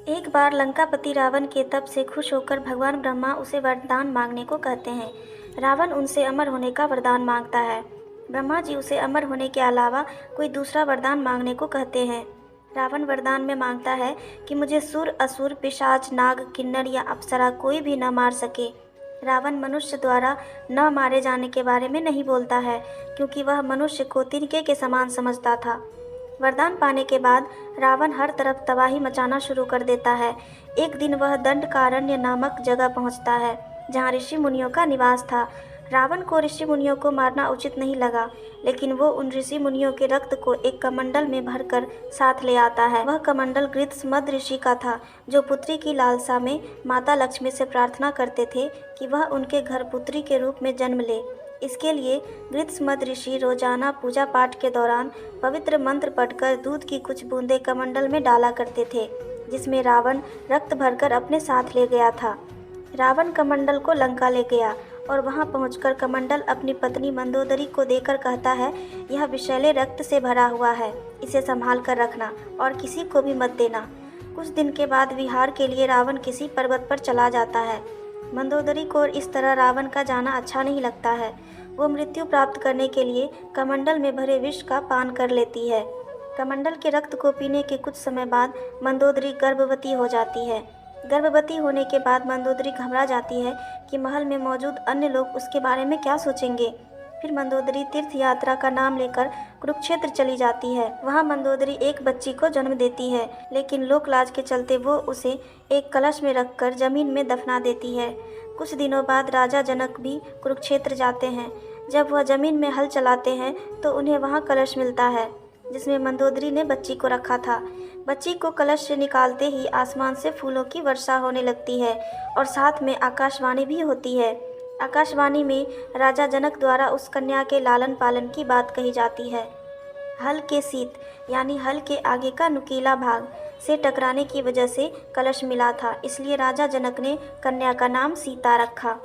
एक बार लंकापति रावण के तप से खुश होकर भगवान ब्रह्मा उसे वरदान मांगने को कहते हैं। रावण उनसे अमर होने का वरदान मांगता है। ब्रह्मा जी उसे अमर होने के अलावा कोई दूसरा वरदान मांगने को कहते हैं। रावण वरदान में मांगता है कि मुझे सुर, असुर, पिशाच, नाग, किन्नर या अप्सरा कोई भी न मार सके। रावण मनुष्य द्वारा न मारे जाने के बारे में नहीं बोलता है, क्योंकि वह मनुष्य को तिनके के समान समझता था। वरदान पाने के बाद रावण हर तरफ तबाही मचाना शुरू कर देता है। एक दिन वह दंडकारण्य नामक जगह पहुंचता है, जहां ऋषि मुनियों का निवास था। रावण को ऋषि मुनियों को मारना उचित नहीं लगा, लेकिन वो उन ऋषि मुनियों के रक्त को एक कमंडल में भरकर साथ ले आता है। वह कमंडल गृत्समद ऋषि का था, जो पुत्री की लालसा में माता लक्ष्मी से प्रार्थना करते थे कि वह उनके घर पुत्री के रूप में जन्म ले। इसके लिए गृत्समद ऋषि रोजाना पूजा पाठ के दौरान पवित्र मंत्र पढ़कर दूध की कुछ बूंदें कमंडल में डाला करते थे, जिसमें रावण रक्त भरकर अपने साथ ले गया था। रावण कमंडल को लंका ले गया और वहां पहुंचकर कमंडल अपनी पत्नी मंदोदरी को देकर कहता है, यह विषैले रक्त से भरा हुआ है, इसे संभाल कर रखना और किसी को भी मत देना। कुछ दिन के बाद विहार के लिए रावण किसी पर्वत पर चला जाता है। मंदोदरी को इस तरह रावण का जाना अच्छा नहीं लगता है। वो मृत्यु प्राप्त करने के लिए कमंडल में भरे विष का पान कर लेती है। कमंडल के रक्त को पीने के कुछ समय बाद मंदोदरी गर्भवती हो जाती है। गर्भवती होने के बाद मंदोदरी घबरा जाती है कि महल में मौजूद अन्य लोग उसके बारे में क्या सोचेंगे। फिर मंदोदरी तीर्थ यात्रा का नाम लेकर कुरुक्षेत्र चली जाती है। वहाँ मंदोदरी एक बच्ची को जन्म देती है, लेकिन लोक लाज के चलते वो उसे एक कलश में रखकर जमीन में दफना देती है। कुछ दिनों बाद राजा जनक भी कुरुक्षेत्र जाते हैं। जब वह जमीन में हल चलाते हैं तो उन्हें वहाँ कलश मिलता है, जिसमें मंदोदरी ने बच्ची को रखा था। बच्ची को कलश से निकालते ही आसमान से फूलों की वर्षा होने लगती है और साथ में आकाशवाणी भी होती है। आकाशवाणी में राजा जनक द्वारा उस कन्या के लालन पालन की बात कही जाती है। हल के शीत यानी हल के आगे का नुकीला भाग से टकराने की वजह से कलश मिला था, इसलिए राजा जनक ने कन्या का नाम सीता रखा।